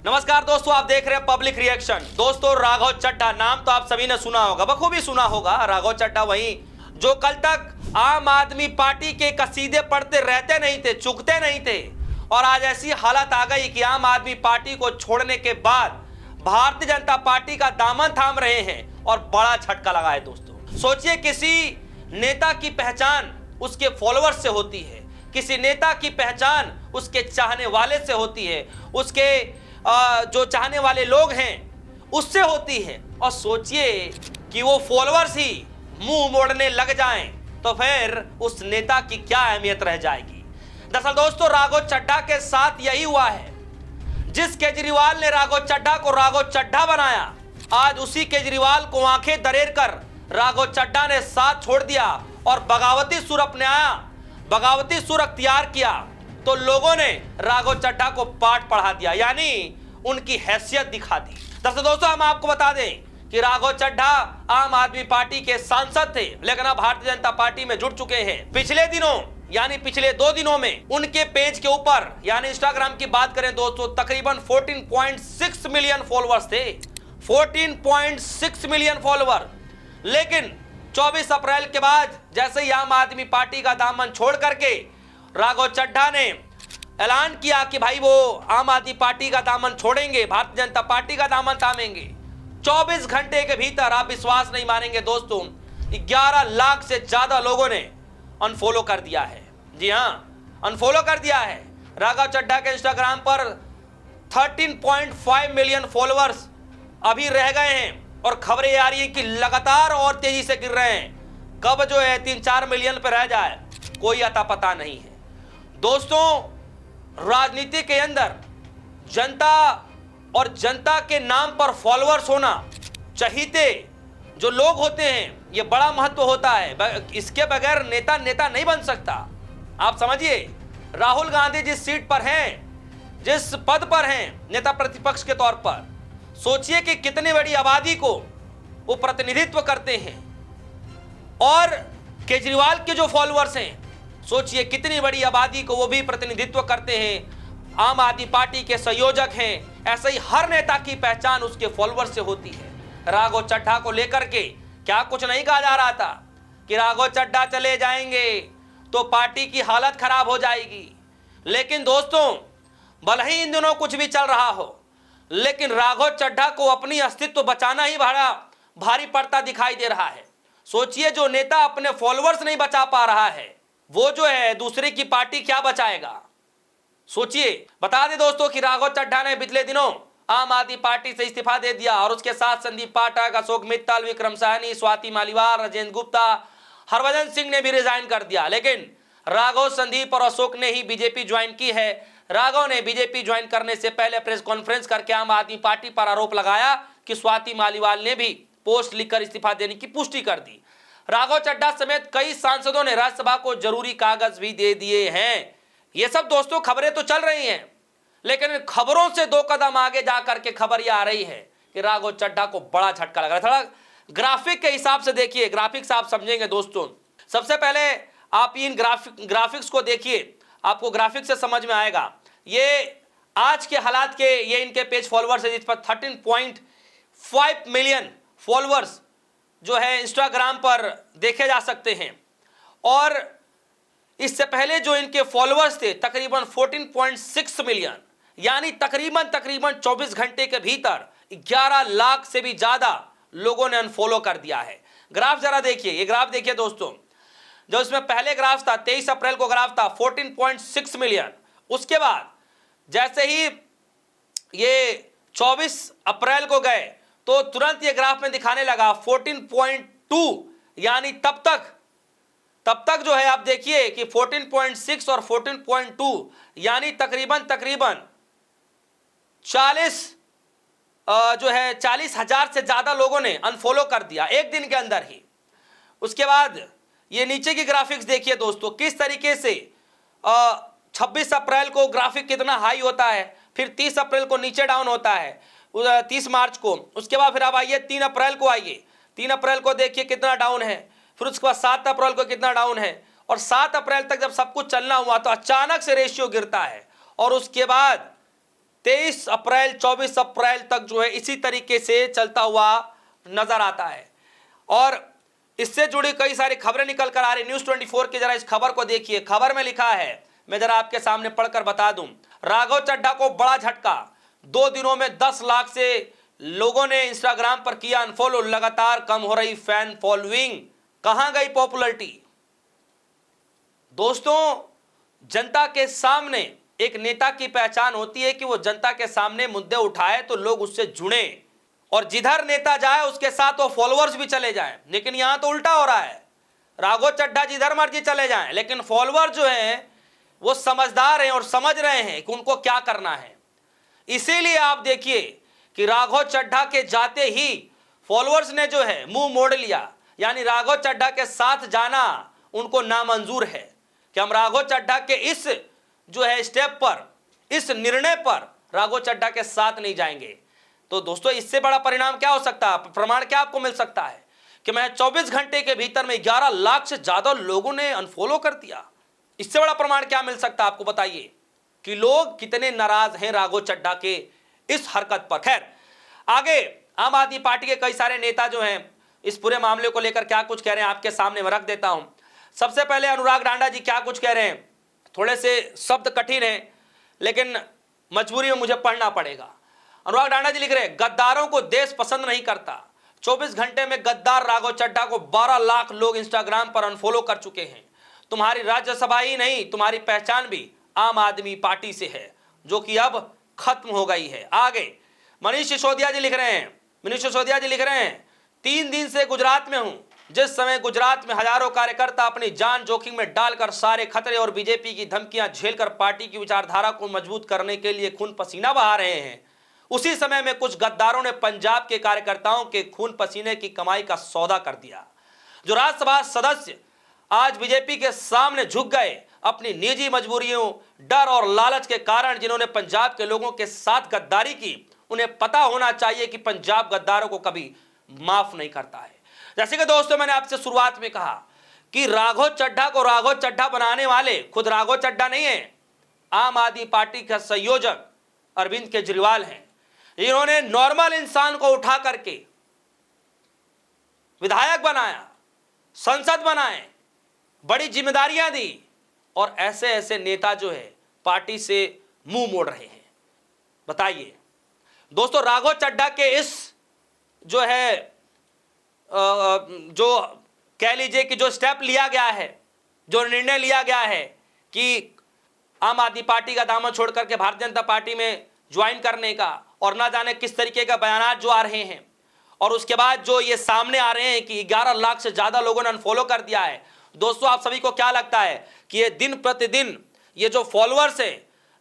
नमस्कार दोस्तों, आप देख रहे हैं पब्लिक रिएक्शन। दोस्तों, राघव चड्ढा नाम तो आप सभी ने सुना होगा, बखूबी सुना होगा। राघव चड्ढा वही जो कल तक आम आदमी पार्टी के कसीदे पढ़ते रहते नहीं थे, चुकते नहीं थे, और आज ऐसी हालत आ गई कि आम आदमी पार्टी को छोड़ने के बाद भारतीय जनता पार्टी का दामन थाम रहे हैं और बड़ा झटका लगा है। दोस्तों सोचिए, किसी नेता की पहचान उसके फॉलोअर्स से होती है, किसी नेता की पहचान उसके चाहने वाले से होती है, उसके जो चाहने वाले लोग हैं उससे होती है। और सोचिए कि वो फॉलोअर्स ही मुंह मोड़ने लग जाएं तो फिर उस नेता की क्या अहमियत रह जाएगी। दरअसल दोस्तों, राघव चड्ढा के साथ यही हुआ है। जिस केजरीवाल ने राघव चड्ढा को राघव चड्ढा बनाया, आज उसी केजरीवाल को आंखें दरेर कर राघव चड्ढा ने साथ छोड़ दिया और बगावती सुर अपनाया, बगावती सुर अख्तियार किया, तो लोगों ने राघव चड्ढा को पाठ पढ़ा दिया, यानी उनकी हैसियत दिखा दी। दरअसल दोस्तों, हम आपको बता दें कि राघव चड्ढा आम आदमी पार्टी के सांसद थे, लेकिन अब भारतीय जनता पार्टी में जुड़ चुके हैं। पिछले दिनों यानी पिछले 2 दिनों में उनके पेज के ऊपर यानी इंस्टाग्राम की बात करें दोस्तों, तकरीबन 14.6 मिलियन फॉलोअर्स थे, 14.6 मिलियन फॉलोअर। लेकिन 24 अप्रैल के बाद जैसे ही आम आदमी पार्टी का दामन छोड़ करके राघव चड्ढा ने ऐलान किया कि भाई वो आम आदमी पार्टी का दामन छोड़ेंगे, भारतीय जनता पार्टी का दामन थामेंगे, 24 घंटे के भीतर आप विश्वास नहीं मानेंगे दोस्तों, 11 लाख से ज्यादा लोगों ने अनफॉलो कर दिया है। जी हाँ, अनफॉलो कर दिया है। राघव चड्ढा के इंस्टाग्राम पर 13.5 मिलियन फॉलोअर्स अभी रह गए हैं और खबरें आ रही है कि लगातार और तेजी से गिर रहे हैं। कब जो है 3-4 मिलियन पर रह जाए कोई अता पता नहीं है। दोस्तों, राजनीति के अंदर जनता और जनता के नाम पर फॉलोअर्स होना, चहीते जो लोग होते हैं, ये बड़ा महत्व होता है। इसके बगैर नेता नहीं बन सकता। आप समझिए, राहुल गांधी जिस सीट पर हैं, जिस पद पर हैं नेता प्रतिपक्ष के तौर पर, सोचिए कि कितनी बड़ी आबादी को वो प्रतिनिधित्व करते हैं। और केजरीवाल के जो फॉलोअर्स हैं, सोचिए कितनी बड़ी आबादी को वो भी प्रतिनिधित्व करते हैं, आम आदमी पार्टी के संयोजक हैं। ऐसे ही हर नेता की पहचान उसके फॉलोअर्स से होती है। राघव चड्ढा को लेकर के क्या कुछ नहीं कहा जा रहा था कि राघव चड्ढा चले जाएंगे तो पार्टी की हालत खराब हो जाएगी। लेकिन दोस्तों, भले ही इन दिनों कुछ भी चल रहा हो, लेकिन राघव चड्ढा को अपनी अस्तित्व बचाना ही बड़ा भारी पड़ता दिखाई दे रहा है। सोचिए, जो नेता अपने फॉलोअर्स नहीं बचा पा रहा है, वो जो है दूसरे की पार्टी क्या बचाएगा। सोचिए, बता दें दोस्तों कि राघव चड्ढा ने पिछले दिनों आम आदमी पार्टी से इस्तीफा दे दिया और उसके साथ संदीप पाठक, अशोक मित्तल, विक्रम साहनी, स्वाति मालीवाल, राजेंद्र गुप्ता, हरभजन सिंह ने भी रिजाइन कर दिया। लेकिन राघव, संदीप और अशोक ने ही बीजेपी ज्वाइन की है। राघव ने बीजेपी ज्वाइन करने से पहले प्रेस कॉन्फ्रेंस करके आम आदमी पार्टी पर आरोप लगाया कि स्वाति मालीवाल ने भी पोस्ट लिखकर इस्तीफा देने की पुष्टि कर दी। राघव चड्ढा समेत कई सांसदों ने राज्यसभा को जरूरी कागज भी दे दिए हैं। ये सब दोस्तों खबरें तो चल रही हैं, लेकिन खबरों से 2 कदम आगे जाकर के खबर यह आ रही है कि राघव चड्ढा को बड़ा झटका लग रहा है। थोड़ा ग्राफिक के हिसाब से देखिए, ग्राफिक्स आप समझेंगे दोस्तों। सबसे पहले आप इन ग्राफिक्स को देखिए, आपको ग्राफिक से समझ में आएगा। ये आज के हालात के ये इनके पेज फॉलोअर्स है, जिस पर 13.5 मिलियन फॉलोअर्स जो है इंस्टाग्राम पर देखे जा सकते हैं। और इससे पहले जो इनके फॉलोअर्स थे तकरीबन 14.6 मिलियन, यानी तकरीबन 24 घंटे के भीतर 11 लाख से भी ज्यादा लोगों ने अनफॉलो कर दिया है। ग्राफ जरा देखिए, ये ग्राफ देखिए दोस्तों। जो इसमें पहले ग्राफ था 23 अप्रैल को ग्राफ था 14.6 मिलियन। उसके बाद जैसे ही ये 24 अप्रैल को गए तो तुरंत ये ग्राफ में दिखाने लगा 14.2, यानी तब तक जो है आप देखिए कि 14.6 और 14.2 यानी तकरीबन 40,000 से ज्यादा लोगों ने अनफॉलो कर दिया एक दिन के अंदर ही। उसके बाद ये नीचे की ग्राफिक्स देखिए दोस्तों, किस तरीके से 26 अप्रैल को ग्राफिक कितना हाई होता है, फिर 30 अप्रैल को नीचे डाउन होता है, 30 मार्च को। उसके बाद फिर अब आइए 3 अप्रैल को, आइए 3 अप्रैल को देखिए कितना डाउन है, फिर उसके बाद 7 अप्रैल को कितना डाउन है, और 7 अप्रैल तक जब सब कुछ चलना हुआ तो अचानक से रेशियो गिरता है। और उसके बाद 23 अप्रैल 24 अप्रैल तक जो है इसी तरीके से चलता हुआ नजर आता है। और इससे जुड़ी कई सारी खबरें निकल कर आ रही। न्यूज़ 24 की जरा इस खबर को देखिए। खबर में लिखा है, मैं जरा आपके सामने पढ़कर बता दूं, राघव चड्ढा को बड़ा झटका, 2 दिनों में 10 लाख से लोगों ने इंस्टाग्राम पर किया अनफॉलो, लगातार कम हो रही फैन फॉलोइंग, कहां गई पॉपुलैरिटी। दोस्तों, जनता के सामने एक नेता की पहचान होती है कि वो जनता के सामने मुद्दे उठाए तो लोग उससे जुड़े, और जिधर नेता जाए उसके साथ वो फॉलोअर्स भी चले जाएं। लेकिन यहां तो उल्टा हो रहा है, राघव चड्ढा जिधर मर्जी चले जाएं, लेकिन फॉलोअर जो हैं वो समझदार हैं और समझ रहे हैं कि उनको क्या करना है। इसीलिए आप देखिए कि राघव चड्ढा के जाते ही फॉलोअर्स ने जो है मुंह मोड़ लिया, यानी राघव चड्ढा के साथ जाना उनको नामंजूर है कि हम राघव चड्ढा के इस जो है स्टेप पर, इस निर्णय पर राघव चड्ढा के साथ नहीं जाएंगे। तो दोस्तों, इससे बड़ा परिणाम क्या हो सकता है, प्रमाण क्या आपको मिल सकता है कि मैं 24 घंटे के भीतर में 11 लाख से ज्यादा लोगों ने अनफॉलो कर दिया। इससे बड़ा प्रमाण क्या मिल सकता है आपको, बताइए कि लोग कितने नाराज हैं राघव चड्ढा के इस हरकत पर। खैर, आगे आम आदमी पार्टी के कई सारे नेता जो हैं इस पूरे मामले को लेकर क्या कुछ कह रहे हैं आपके सामने मैं रख देता हूं। सबसे पहले अनुराग डांडा जी क्या कुछ कह रहे हैं, थोड़े से शब्द कठिन हैं लेकिन मजबूरी में मुझे पढ़ना पड़ेगा। अनुराग डांडा जी लिख रहे हैं, गद्दारों को देश पसंद नहीं करता, 24 घंटे में गद्दार राघव चड्ढा को 12 लाख लोग इंस्टाग्राम पर अनफॉलो कर चुके हैं। तुम्हारी राज्यसभा ही नहीं, तुम्हारी पहचान भी आम आदमी पार्टी से है, जो कि अब खत्म हो गई है। आगे मनीष सिसोदिया जी लिख रहे हैं, 3 दिन से गुजरात में हूं, जिस समय गुजरात में हजारों कार्यकर्ता अपनी जान जोखिम में डालकर सारे खतरे और बीजेपी की धमकियां झेलकर पार्टी की विचारधारा को मजबूत करने के लिए खून पसीना बहा रहे हैं, उसी समय में कुछ गद्दारों ने पंजाब के कार्यकर्ताओं के खून पसीने की कमाई का सौदा कर दिया। जो राज्यसभा सदस्य आज बीजेपी के सामने झुक गए अपनी निजी मजबूरियों, डर और लालच के कारण, जिन्होंने पंजाब के लोगों के साथ गद्दारी की, उन्हें पता होना चाहिए कि पंजाब गद्दारों को कभी माफ नहीं करता है। जैसे कि दोस्तों, मैंने आपसे शुरुआत में कहा कि राघव चड्ढा को राघव चड्ढा बनाने वाले खुद राघव चड्ढा नहीं है, आम आदमी पार्टी का संयोजक अरविंद केजरीवाल हैं। इन्होंने नॉर्मल इंसान को उठा करके विधायक बनाया, संसद बनाए, बड़ी जिम्मेदारियां दी, और ऐसे ऐसे नेता जो है पार्टी से मुंह मोड़ रहे हैं। बताइए दोस्तों, राघव चड्ढा के इस जो है जो कह लीजिए कि जो स्टेप लिया गया है, जो निर्णय लिया गया है कि आम आदमी पार्टी का दामन छोड़ करके भारतीय जनता पार्टी में ज्वाइन करने का, और ना जाने किस तरीके का बयान जो आ रहे हैं, और उसके बाद जो ये सामने आ रहे हैं कि 11 लाख से ज्यादा लोगों ने अनफॉलो कर दिया है। दोस्तों, आप सभी को क्या लगता है कि ये दिन प्रतिदिन ये जो फॉलोअर्स है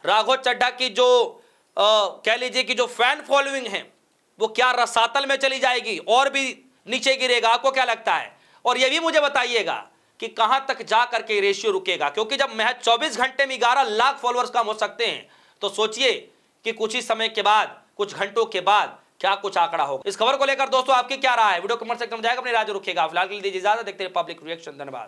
राघव चड्ढा की, जो कह लीजिए कि जो फैन फॉलोइंग है, वो क्या रसातल में चली जाएगी और भी नीचे गिरेगा? आपको क्या लगता है? और ये भी मुझे बताइएगा कि कहां तक जा करके रेशियो रुकेगा, क्योंकि जब महज 24 घंटे में 11 लाख फॉलोअर्स कम हो सकते हैं, तो सोचिए कि कुछ ही समय के बाद, कुछ घंटों के बाद क्या कुछ आंकड़ा होगा। इस खबर को लेकर दोस्तों आपकी क्या राय है? वीडियो कमेंट सेक्शन में जाएगा, अपनी राय रखेगा। फिलहाल के लिए दीजिए इजाजत, देखते हैं पब्लिक रिएक्शन। धन्यवाद।